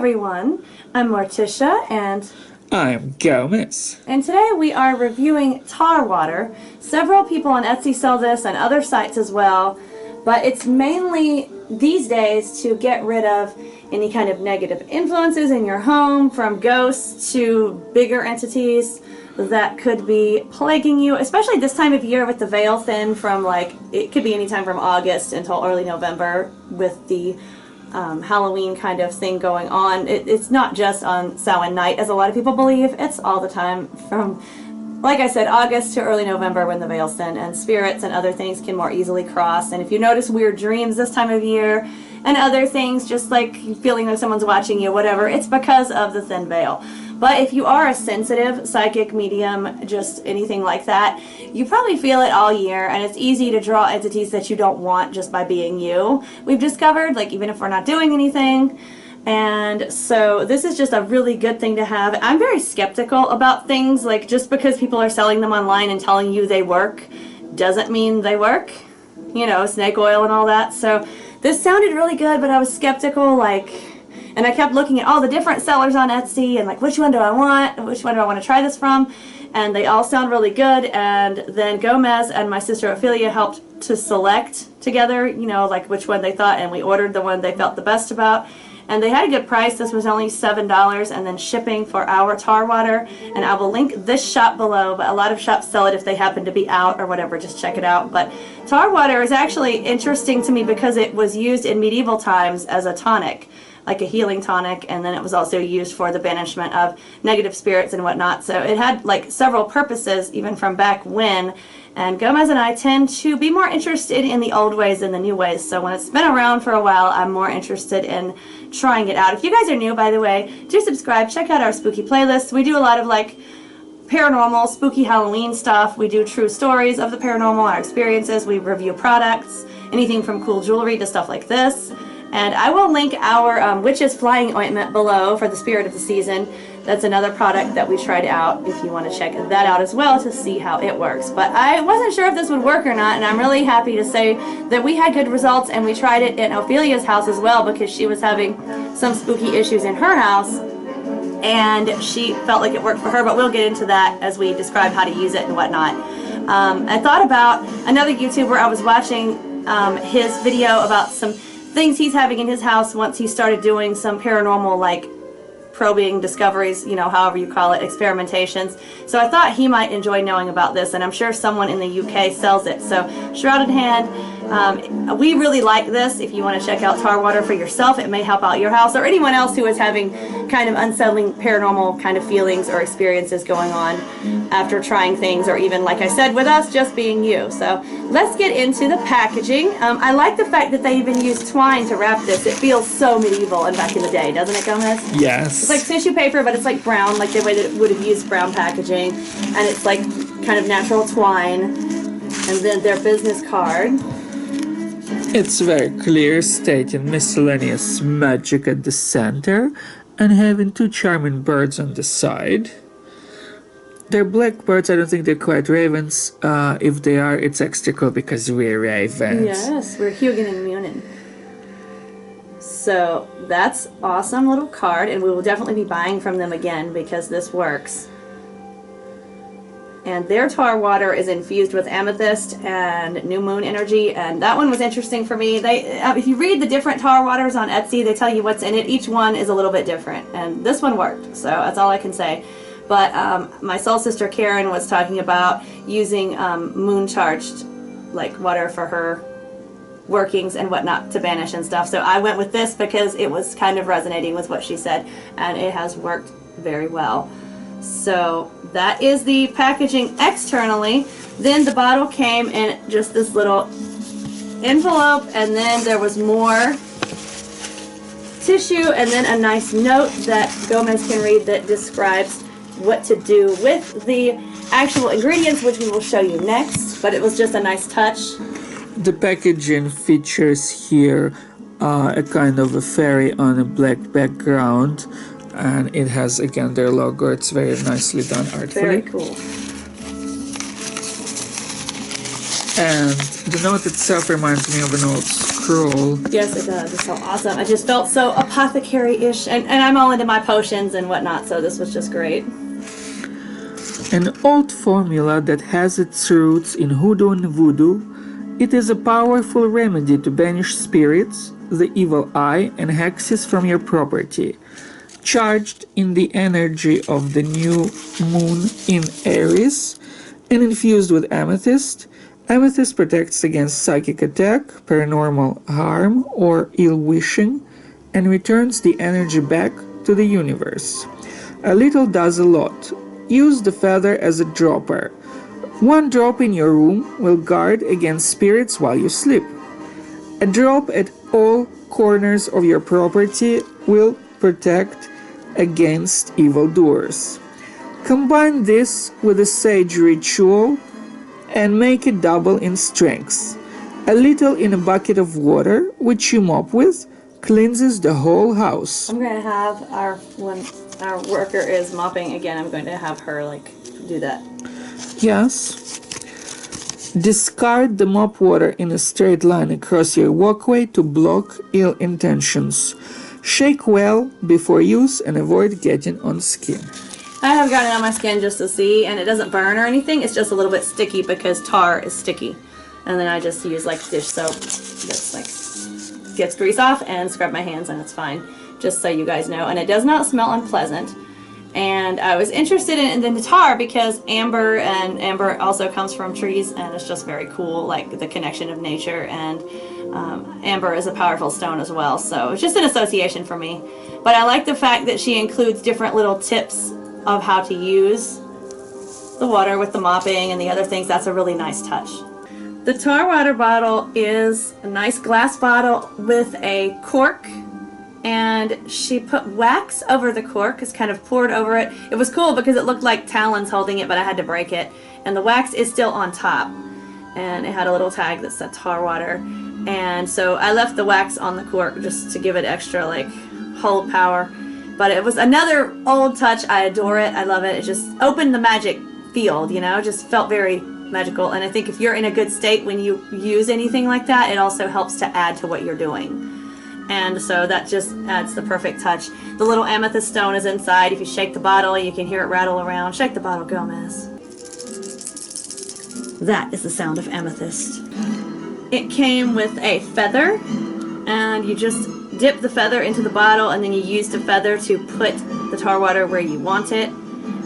everyone, I'm Morticia and I'm Gomez. And today we are reviewing tar water. Several people on Etsy sell this and other sites as well, but it's mainly these days to get rid of any kind of negative influences in your home, from ghosts to bigger entities that could be plaguing you, especially this time of year with the veil thin from it could be anytime from August until early November with the Halloween kind of thing going on. It's not just on Samhain night, as a lot of people believe. It's all the time from, like I said, August to early November when the veil's thin, and spirits and other things can more easily cross. And if you notice weird dreams this time of year and other things, just like feeling like someone's watching you, whatever, it's because of the thin veil. But if you are a sensitive psychic medium, just anything like that, you probably feel it all year, and it's easy to draw entities that you don't want just by being you. We've discovered, even if we're not doing anything. And so this is just a really good thing to have. I'm very skeptical about things, just because people are selling them online and telling you they work doesn't mean they work. You know, snake oil and all that. So this sounded really good, but I was skeptical, and I kept looking at all the different sellers on Etsy and which one do I want? Which one do I want to try this from? And they all sound really good. And then Gomez and my sister Ophelia helped to select together, which one they thought, and we ordered the one they felt the best about. And they had a good price. This was only $7, and then shipping for our tar water. And I will link this shop below, but a lot of shops sell it if they happen to be out or whatever. Just check it out. But tar water is actually interesting to me because it was used in medieval times as a tonic, like a healing tonic, and then it was also used for the banishment of negative spirits and whatnot. So it had several purposes even from back when. And Gomez and I tend to be more interested in the old ways than the new ways. So when it's been around for a while, I'm more interested in trying it out. If you guys are new, by the way, do subscribe. Check out our spooky playlist. We do a lot of paranormal, spooky Halloween stuff. We do true stories of the paranormal, our experiences. We review products, anything from cool jewelry to stuff like this. And I will link our Witch's Flying Ointment below for the spirit of the season. That's another product that we tried out if you want to check that out as well to see how it works. But I wasn't sure if this would work or not, and I'm really happy to say that we had good results, and we tried it in Ophelia's house as well because she was having some spooky issues in her house, and she felt like it worked for her, but we'll get into that as we describe how to use it and whatnot. I thought about another YouTuber. I was watching his video about some things he's having in his house once he started doing some paranormal probing discoveries, however you call it, experimentations. So I thought he might enjoy knowing about this, and I'm sure someone in the UK sells it. So Shrouded Hand, we really like this. If you want to check out tar water for yourself, it may help out your house or anyone else who is having kind of unsettling paranormal kind of feelings or experiences going on after trying things, or even, like I said, with us just being you. So let's get into the packaging. I like the fact that they even use twine to wrap this. It feels so medieval and back in the day, doesn't it, Gomez? Yes. It's like tissue paper, but it's brown, the way that it would have used brown packaging. And it's kind of natural twine. And then their business card. It's very clear, stating miscellaneous magic at the center and having two charming birds on the side. They're black birds. I don't think they're quite ravens. If they are, it's extra cool because we're ravens. Yes, we're Hugin and Munin. So that's awesome little card, and we will definitely be buying from them again because this works. And their tar water is infused with amethyst and new moon energy, and that one was interesting for me. If you read the different tar waters on Etsy, they tell you what's in it. Each one is a little bit different, and this one worked, so that's all I can say. But my soul sister Karen was talking about using moon charged water for her workings and whatnot to banish and stuff. So I went with this because it was kind of resonating with what she said, and it has worked very well. So that is the packaging externally. Then the bottle came in just this little envelope, and then there was more tissue, and then a nice note that Gomez can read that describes what to do with the actual ingredients, which we will show you next. But it was just a nice touch. The packaging features here a kind of a fairy on a black background, and it has again their logo. It's very nicely done artfully. Very cool. And the note itself reminds me of an old scroll. Yes, it does. It's so awesome. I just felt so apothecary-ish, and I'm all into my potions and whatnot, so this was just great. An old formula that has its roots in hoodoo and voodoo. It is a powerful remedy to banish spirits, the evil eye, and hexes from your property. Charged in the energy of the new moon in Aries and infused with amethyst. Amethyst protects against psychic attack, paranormal harm, or ill wishing, and returns the energy back to the universe. A little does a lot. Use the feather as a dropper. One drop in your room will guard against spirits while you sleep. A drop at all corners of your property will protect against evildoers. Combine this with a sage ritual and make it double in strength. A little in a bucket of water, which you mop with, cleanses the whole house. I'm going to have when our worker is mopping again, I'm going to have her do that. Yes. Discard the mop water in a straight line across your walkway to block ill intentions. Shake well before use and avoid getting on skin. I have gotten it on my skin just to see, and it doesn't burn or anything. It's just a little bit sticky because tar is sticky. And then I just use dish soap that's gets grease off and scrub my hands, and it's fine. Just so you guys know. And it does not smell unpleasant. And I was interested in the tar because amber also comes from trees, and it's just very cool, the connection of nature, and amber is a powerful stone as well, so it's just an association for me. But I like the fact that she includes different little tips of how to use the water with the mopping and the other things. That's a really nice touch. The tar water bottle is a nice glass bottle with a cork, and she put wax over the cork. It's kind of poured over it. It was cool because it looked like talons holding it, but I had to break it. And the wax is still on top. And it had a little tag that said tar water. And so I left the wax on the cork just to give it extra hold power. But it was another old touch. I adore it. I love it. It just opened the magic field, just felt very magical. And I think if you're in a good state when you use anything like that, it also helps to add to what you're doing. And so that just adds the perfect touch. The little amethyst stone is inside. If you shake the bottle, you can hear it rattle around. Shake the bottle, Gomez. That is the sound of amethyst. It came with a feather, and you just dip the feather into the bottle, and then you use the feather to put the tar water where you want it.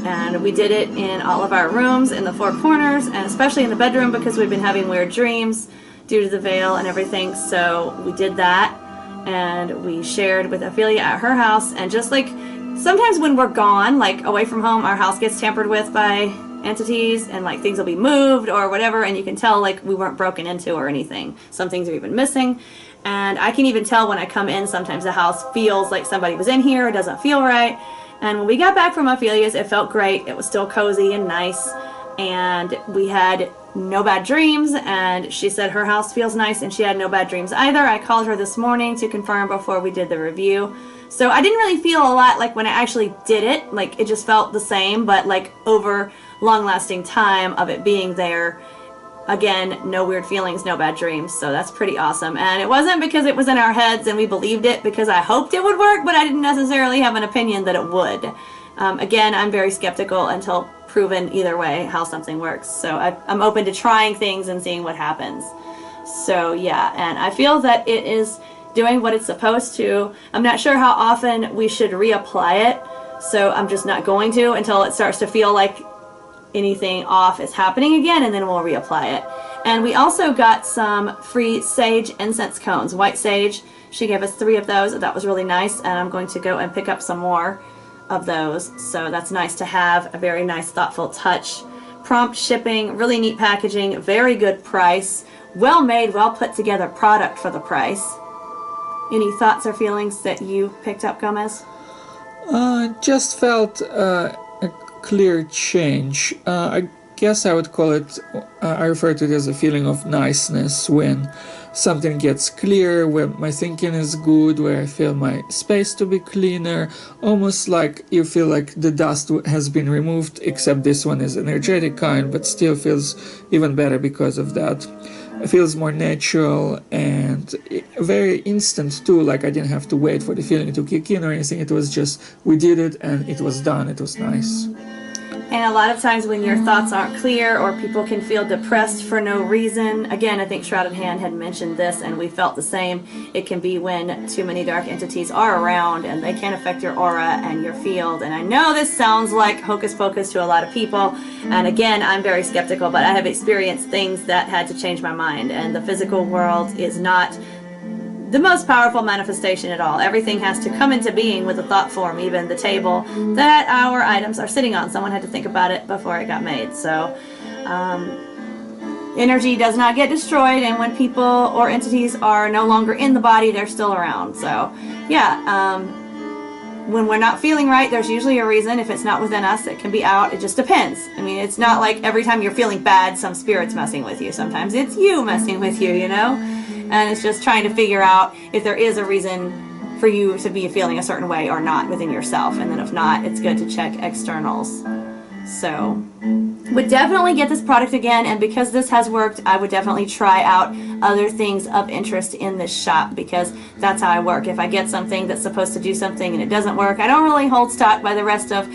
And we did it in all of our rooms, in the four corners, and especially in the bedroom because we've been having weird dreams due to the veil and everything. So we did that, and we shared with Ophelia at her house. And just sometimes when we're gone, away from home, our house gets tampered with by entities, and things will be moved or whatever, and you can tell we weren't broken into or anything. Some things are even missing, and I can even tell when I come in. Sometimes the house feels like somebody was in here. It doesn't feel right. And when we got back from Ophelia's, it felt great. It was still cozy and nice, and we had no bad dreams, and she said her house feels nice and she had no bad dreams either. I called her this morning to confirm before we did the review. So I didn't really feel a lot when I actually did it. It just felt the same, but over long-lasting time of it being there, again, no weird feelings, no bad dreams. So that's pretty awesome. And it wasn't because it was in our heads and we believed it because I hoped it would work, but I didn't necessarily have an opinion that it would. Again, I'm very skeptical until proven either way how something works. So I'm open to trying things and seeing what happens. So yeah, and I feel that it is doing what it's supposed to. I'm not sure how often we should reapply it, so I'm just not going to until it starts to feel like anything off is happening again, and then we'll reapply it. And we also got some free sage incense cones, white sage. She gave us 3 of those. That was really nice, and I'm going to go and pick up some more of those. So that's nice to have, a very nice thoughtful touch. Prompt shipping, really neat packaging, very good price, well made, well put together product for the price. Any thoughts or feelings that you picked up, Gomez? Just felt a clear change. I guess I would call it, I refer to it as a feeling of niceness when something gets clear, where my thinking is good, where I feel my space to be cleaner, almost like you feel like the dust has been removed, except this one is energetic kind, but still feels even better because of that. It feels more natural and very instant too, like I didn't have to wait for the feeling to kick in or anything. It was just, we did it and it was done. It was nice. And a lot of times when your thoughts aren't clear or people can feel depressed for no reason, again, I think Shrouded Hand had mentioned this and we felt the same. It can be when too many dark entities are around and they can affect your aura and your field. And I know this sounds like hocus pocus to a lot of people. And again, I'm very skeptical, but I have experienced things that had to change my mind. And the physical world is not the most powerful manifestation at all. Everything has to come into being with a thought form, even the table that our items are sitting on. Someone had to think about it before it got made. So energy does not get destroyed, and when people or entities are no longer in the body, they're still around. So yeah, when we're not feeling right, there's usually a reason. If it's not within us, it can be out. It just depends. I mean, it's not like every time you're feeling bad, some spirit's messing with you. Sometimes it's you messing with you, you know? And it's just trying to figure out if there is a reason for you to be feeling a certain way or not within yourself. And then if not, it's good to check externals. So, would definitely get this product again. And because this has worked, I would definitely try out other things of interest in this shop, because that's how I work. If I get something that's supposed to do something and it doesn't work, I don't really hold stock by the rest of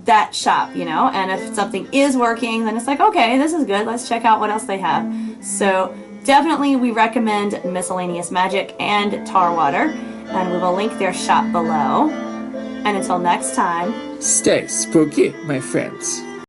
that shop, you know. And if something is working, then it's like, okay, this is good. Let's check out what else they have. So definitely we recommend Miscellaneous Magic and Tar Water, and we will link their shop below. And until next time, stay spooky, my friends.